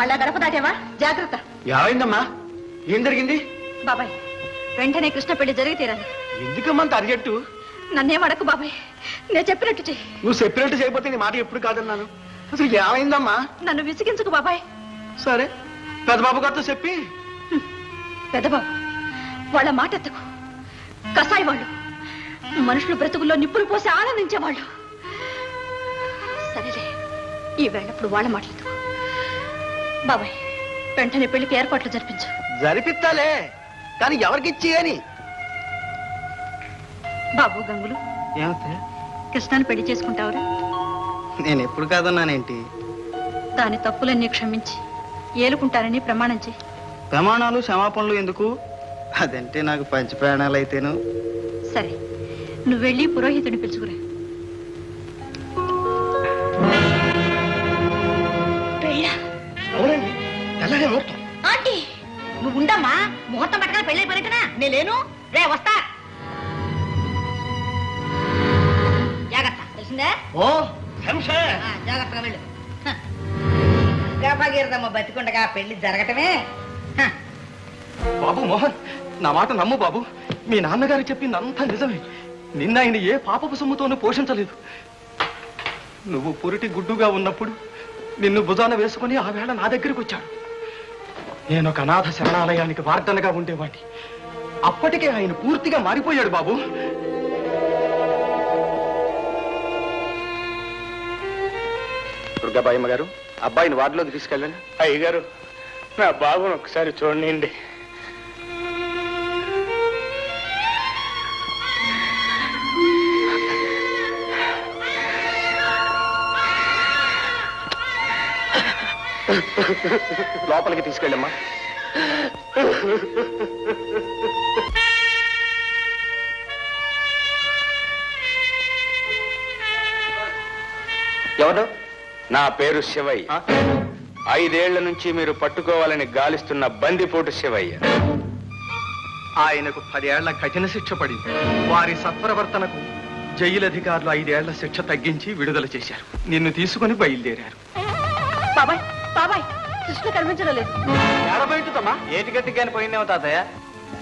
మళ్ళా గడప దాటావా? జాగ్రత్త. ఏమైందమ్మా? ఏం జరిగింది? బాబాయ్, వెంటనే కృష్ణ పెళ్లి జరిగి తీరాలి. ఎందుకమ్మా అర్జెంటు? నన్నేం అడకు బాబాయ్, నేను చెప్పినట్టు చెయ్యి. నువ్వు చెప్పినట్టు చేయకపోతే నీ మాట ఎప్పుడు కాదన్నాను. అసలు ఏమైందమ్మా? నన్ను విసిగించుకు బాబాయ్. సరే, పెద్దబాబు గారితో చెప్పి. పెద్దబాబు వాళ్ళ మాట ఎత్తకు. కసాయి వాళ్ళు, మనుషులు బ్రతుకుల్లో నిప్పులు పోసి ఆనందించేవాళ్ళు. సరేలే, ఈ వేళప్పుడు వాళ్ళ మాటలెత్తకు. బాబాయ్, వెంటనే పెళ్లికి ఏర్పాట్లు జరిపించు. జరిపిస్తాలే, కానీ ఎవరికిచ్చి అని. బాబు గంగులు, ఏమవుతాయి? కృష్ణాన్ని పెళ్లి చేసుకుంటావురా? నేను ఎప్పుడు కాదన్నానేంటి? దాని తప్పులన్నీ క్షమించి ఏలుకుంటానని ప్రమాణం చేయి. ప్రమాణాలు క్షమాపణలు ఎందుకు? అదంటే నాకు పంచి ప్రాణాలు అయితేను. సరే, నువ్వు వెళ్ళి పురోహితుడిని పిలుచుకురా. అవునండి, అలాగే ముహూర్తం. ఆంటీ, నువ్వు ఉండమ్మా. ముహూర్తం పట్టగా పెళ్ళైపోయినట్టునా? నేలేను. రే వస్తా. జాగ్రత్త, తెలిసిందే? ఓ సంశయ. జాగ్రత్తగా వెళ్ళు. గర్భగీరదమ్మ బతికుండగా పెళ్లి జరగటమే. బాబు మోహన్, నా మాట నమ్ము బాబు. మీ నాన్నగారు చెప్పిందంతా నిజమే. నిన్న ఆయన ఏ పాపపు సొమ్ముతోనూ పోషించలేదు. నువ్వు పురిటి గుడ్డుగా ఉన్నప్పుడు నిన్ను భుజాన వేసుకుని ఆ వేళ నా దగ్గరికి వచ్చాడు. నేను ఒక అనాథ శరణాలయానికి వార్డనగా ఉండేవాడిని. అప్పటికే ఆయన పూర్తిగా మారిపోయాడు బాబు. దుర్గాబాయమ్మ గారు, అబ్బాయిని వార్డులోకి తీసుకెళ్ళండి. అయ్యగారు, నా బాబును ఒకసారి చూడండి. లోపలికి తీసుకెళ్ళమ్మా. ఎవరు? నా పేరు శివయ్య. 5 ఏళ్ల నుంచి మీరు పట్టుకోవాలని గాలిస్తున్న బందిపోటు శివయ్య. ఆయనకు 10 ఏళ్ల కఠిన శిక్ష పడింది. వారి సత్ప్రవర్తనకు జైలు అధికారులు 5 ఏళ్ల శిక్ష తగ్గించి విడుదల చేశారు. నిన్ను తీసుకుని బయలుదేరారు. బాబాయ్, బాబాయ్, కృష్ణ కనిపించడం లేదు. ఏడబయటమ్మా, ఏటిగట్టిగాని పోయిందేమో తాతయ్య.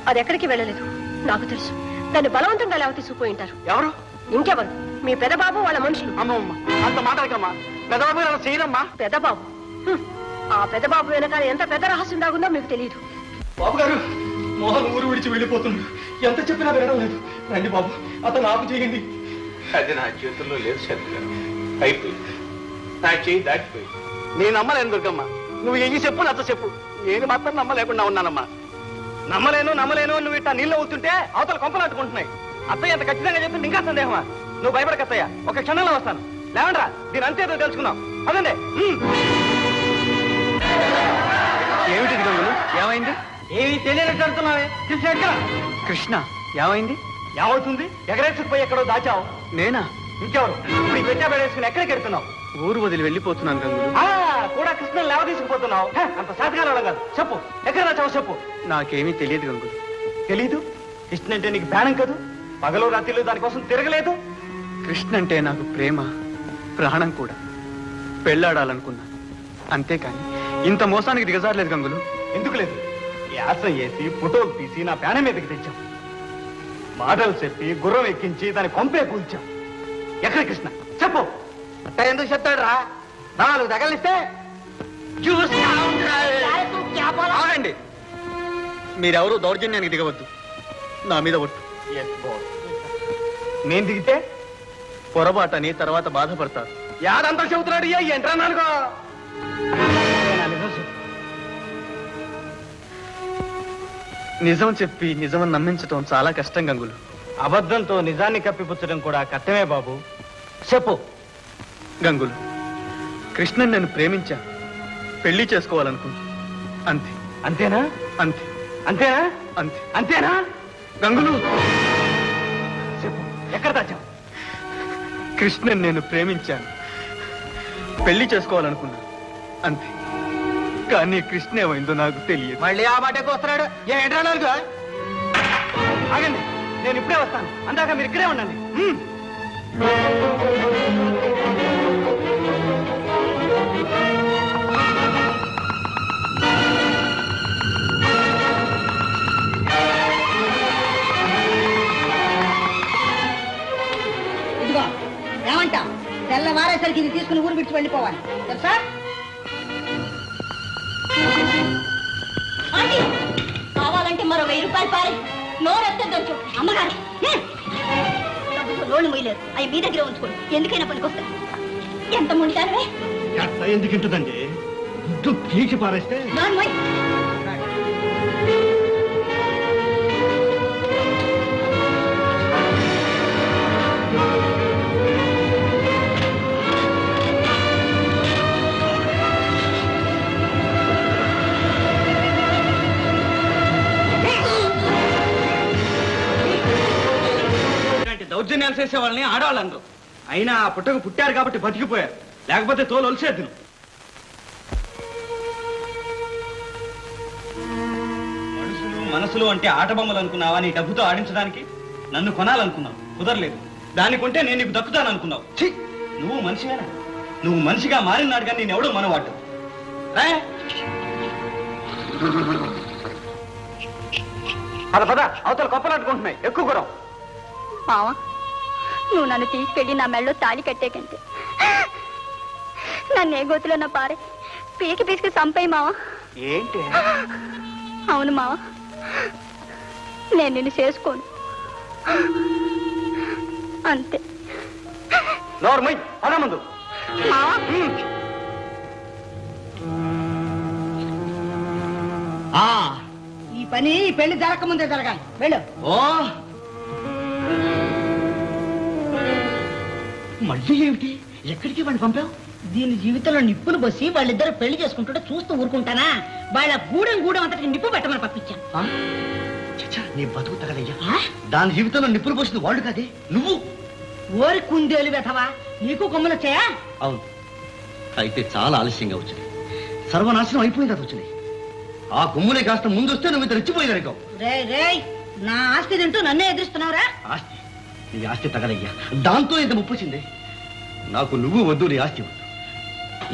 అది ఎక్కడికి వెళ్ళలేదు. నాకు తెలుసు. దాన్ని బలవంతంగా లేవ తీసుకుపోయి ఉంటారు. ఎవరు? ఇంకెవరు? మీ పెదబాబు వాళ్ళ మనుషులు. అమ్మమ్మ, అంత మాటలకమ్మా. పెద్దబాబు అలా చేయనమ్మా. పెదబాబు, ఆ పెదబాబు వెనకాల ఎంత పెద్ద రహస్యం దాగుందో మీకు తెలియదు. బాబు గారు, మోహన్ ఊరు విడిచి వెళ్ళిపోతున్నాడు. ఎంత చెప్పినా వినడం లేదు. రండి బాబు, అతను ఆపు చేయండి. అది నా చేతుల్లో లేదు శత్రు. అయిపోయింది, నా చేయి దాటిపోయింది. నేను నమ్మలేను దుర్గమ్మ. నువ్వు ఎన్ని చెప్పు నచ్చ చెప్పు, నేను మాత్రం నమ్మలేకుండా ఉన్నానమ్మా. నమ్మలేను నమ్మలేను నువ్వు ఇట్లా నీళ్ళు అవుతుంటే అవతల కొంపలు అంటుకుంటున్నాయి. అత్తయ్య ఎంత ఖచ్చితంగా చెప్పింది ఇంకా సందేహమా? నువ్వు భయపడకత్తయ్య, ఒక క్షణంలో వస్తాను. లేవండ్రా, దీని అంతేదో తెలుసుకున్నాం. అదండి. ఏమిటి గంగులు? ఏమైంది? ఏమి తెలియనట్టు అంటున్నావే. కృష్ణ ఏమైంది? ఏమవుతుంది? ఎగరేసుకుపోయి ఎక్కడో దాచావు. నేనా? ఇంకెవరు? ఇప్పుడు పెట్టా పెడేసుకుని ఎక్కడికి వెళ్తున్నావు? ఊరు వదిలి వెళ్ళిపోతున్నాను గంగులు. కూడా కృష్ణ లేవ తీసుకుపోతున్నావు. అంత సాధకాలం కాదు. చెప్పు, ఎక్కడ దాచావు చెప్పు. నాకేమీ తెలియదు గంగులు. తెలీదు? కృష్ణ అంటే నీకు ప్రాణం కాదు? పగలు రాత్రిలో దానికోసం తిరగలేదు? కృష్ణ అంటే నాకు ప్రేమ, ప్రాణం కూడా. పెళ్ళాడాలనుకున్నా, అంతేకాని ఇంత మోసానికి దిగజారలేదు గంగులు. ఎందుకు లేదు? యాసం వేసి ఫోటోలు తీసి నా ప్రాణం మీదకి తెచ్చాం. మాటలు చెప్పి గుర్రం ఎక్కించి దాని కొంపే కూల్చాం. ఎక్కడ కృష్ణ చెప్పు. అట్ట ఎందుకు చెప్తాడు రా? 4 తగలిస్తే ఆగండి. మీరెవరూ దౌర్జన్యానికి దిగవద్దు. నా మీద ఒట్టు. నేను దిగితే పొరపాటని తర్వాత బాధపడతారు. యాదంతా చెబుతున్నాడు. ఏంట్రా నాలుగో? నిజం చెప్పి నిజం నమ్మించటం చాలా కష్టం గంగులు. అబద్ధంతో నిజాన్ని కప్పిపుచ్చడం కూడా కష్టమే బాబు. చెప్పు. గంగులు, కృష్ణన్ నేను ప్రేమించా, పెళ్లి చేసుకోవాలనుకుంటా. అంతే. అంతేనా? అంతే. అంతేనా? అంతే. అంతేనా? గంగులు చెప్పు, ఎక్కడ దాచావు? కృష్ణన్ నేను ప్రేమించాను, పెళ్లి చేసుకోవాలనుకున్నా. అంతే. కానీ కృష్ణ ఏమైందో నాకు తెలియదు. మళ్ళీ ఆ మాటకు వస్తున్నాడు. ఆగండి, నేను ఇప్పుడే వస్తాను. అందాక మీరు ఇక్కడే ఉండండి. వచ్చేసరికి ఇది తీసుకుని ఊరు విడిచి వెళ్ళిపోవాలి తెలుసా? కావాలంటే మరో 1000 రూపాయలు పారే నోరెత్తద్దని చెప్పు. అమ్మగారు డబ్బుతో లోన్లు మొయ్యలేరు, అవి మీ దగ్గర ఉంచుకోండి, ఎందుకైనా పనికొస్తాయి. ఎంత ముంటానవే ఎందుకుంటుందండి దుడ్డు పీకి పారేస్తే దౌర్జన్యాలు చేసే వాళ్ళని ఆడవాళ్ళందరూ. అయినా ఆ పుట్టకు పుట్టారు కాబట్టి బతికిపోయారు, లేకపోతే తోలు ఒలిసేద్దును. మనసులు అంటే ఆట బొమ్మలు అనుకున్నావా? నీ డబ్బుతో ఆడించడానికి నన్ను కొనాలనుకున్నావు, కుదరలేదు. దాన్ని కొంటే నేను నీకు దక్కుతాను అనుకున్నావు. ఛీ, నువ్వు మనిషివేనా? నువ్వు మనిషిగా మారినాడు కానీ నేను ఎవడో మనవాడు. పద పద, అవతల కొప్పలాడుకుంటున్నాయి, ఎక్కువ గురం. మావా, నువ్వు నన్ను తీసుకెళ్ళి నా మెళ్ళో తాళి కట్టేకంటే నన్ను ఏ గోతులో నా పారే పీకి పీసుకు చంపేయి మావా. ఏంటి? అవును మావా, నేను నిన్ను చేసుకోను, అంతే. నోర్మై పద ముందు. మావా, ఈ పని ఈ పెళ్లి జరగకముందే జరగాలి. వెళ్ళు. ఓ మళ్ళీ ఏమిటి? ఎక్కడికి వాడిని పంపావు? దీని జీవితంలో నిప్పులు బసి వాళ్ళిద్దరు పెళ్లి చేసుకుంటుంటే చూస్తూ ఊరుకుంటానా? వాళ్ళ గూడెం అంతటికి నిప్పు పెట్టమని పంపించాను. నీ బతుకు తగలయ్యా. దాని జీవితంలో నిప్పులు పోసింది వాళ్ళు కాదే, నువ్వు. ఓరి కుందేలు వెధవా, నీకు కొమ్ములు వచ్చాయా? అవును, అయితే చాలా ఆలస్యంగా వచ్చినాయి. సర్వనాశనం అయిపోయింది అది వచ్చినాయి. ఆ కొమ్ములే కాస్త ముందొస్తే నువ్వు ఇంత రెచ్చిపోయినారు. రే నా ఆస్తి తింటూ నన్నే ఎదురుస్తున్నావురా? ఆస్తి? నీ ఆస్తి తగలయ్యా, దాంతో ఇంత ముప్పు వచ్చింది. నాకు నువ్వు వద్దు, నీ ఆస్తి వద్దు,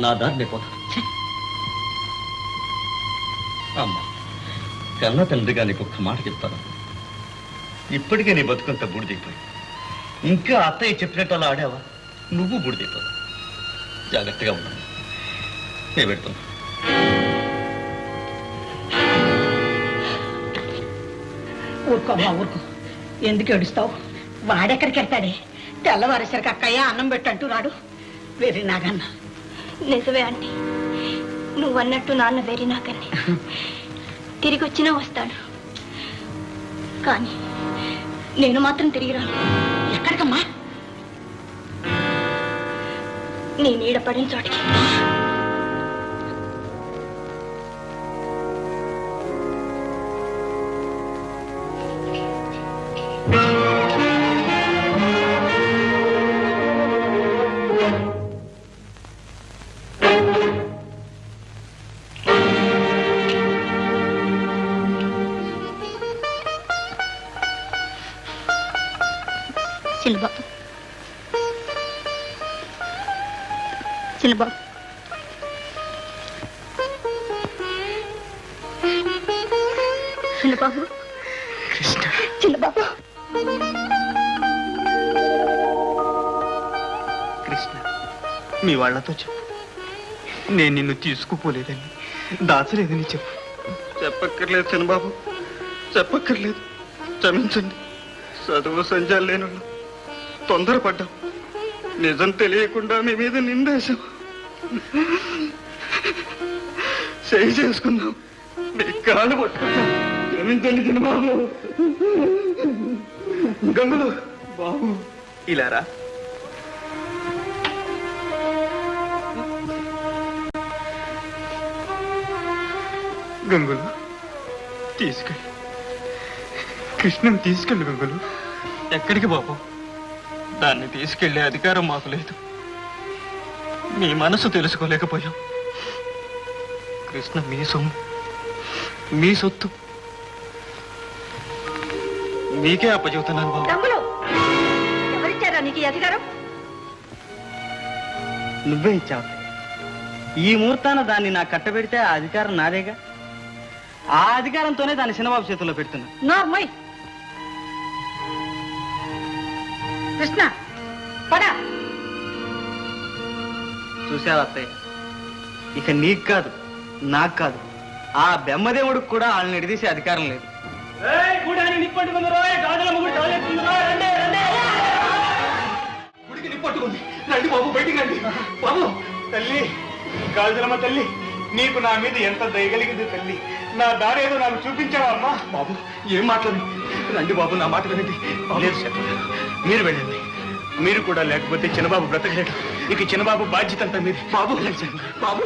నా దారిని పోతా. అమ్మా, కన్న తండ్రిగా నీకు ఒక్క మాట చెప్తాను. ఇప్పటికే నీ బతుకంత బూడిదైపోయి, ఇంకా అత్తయ్య చెప్పినట్టు అలా ఆడావా, నువ్వు బూడిదైపోతావు. జాగ్రత్తగా ఉన్నాను, నేను పెడుతున్నా. ఊరుకోమ్మా ఊరుకో, ఎందుకు ఏడుస్తావు? వాడెక్కడికి వెళ్తాడే? తెల్లవారేసరికి అక్కయ్య అన్నం పెట్టంటూ రాడు. వెర్రి నాగన్న. నిజమే అండి, నువ్వన్నట్టు నాన్న వేరే నాకని తిరిగి వచ్చినా వస్తాడు, కానీ నేను మాత్రం తిరిగి రాను. ఎక్కడికమ్మా? నీ నీడ పడిన చోటికి. చిన్నబాబు, చిన్నబాబు, చిన్నబాబు, కృష్ణ, చిన్నబాబు. కృష్ణ, మీ వాళ్ళతో చెప్పు, నేను నిన్ను తీసుకుపోలేదని, దాచలేదని చెప్పు. చెప్పక్కర్లేదు చిన్నబాబు, చెప్పక్కర్లేదు. క్షమించండి, చదువు సంజాలు లేను తొందరపడ్డాం. నిజం తెలియకుండా మీ మీద నిందేశాం. చేయి చేసుకుందాం, మీ కాళ్ళు పట్టుకుందాం. క్షమించండి చిన్నబాబు. గంగులు బాబు, ఇలారా. గంగులు, తీసుకెళ్ళి కృష్ణని తీసుకెళ్ళు. గంగులు, ఎక్కడికి బాబు? దాన్ని తీసుకెళ్లే అధికారం మాకు లేదు. మీ మనసు తెలుసుకోలేకపోయాం. కృష్ణ మీ సొమ్ము, మీ సొత్తు, మీకే అప్పచెబుతున్నాను బాబు. తమ్ముడు, ఎవరిచ్చారా నీకు ఈ అధికారం? నువ్వే ఇచ్చావు. ఈ ముహూర్తాన దాన్ని నాకు కట్టబెడితే ఆ అధికారం నాదేగా. ఆ అధికారంతోనే దాన్ని చిన్నబాబు చేతుల్లో పెడుతున్నా. నోర్మోయ్. కృష్ణ పడా. చూసావా అత్తయ్య? ఇక నీకు కాదు, నాకు కాదు, ఆ బెమ్మదేవుడికి కూడా వాళ్ళని ఎడిదీసే అధికారం లేదు. గుడికి నిప్పట్టుకుంది. రండి బాబు, బయటికి రండి బాబు. తల్లి, గాజులమ్మ తల్లి, నీకు నా మీద ఎంత దయగలిగింది తల్లి. నా దారేదో నాకు చూపించావా అమ్మా? బాబు ఏం మాట్లాడు. రండి బాబు, నా మాట వినండి. లేదు సార్, మీరు వెళ్ళండి. మీరు కూడా లేకపోతే చిన్నబాబు బ్రతకలేడు. ఇక చిన్నబాబు బాధ్యత అంతా మీరు. బాబు బాబు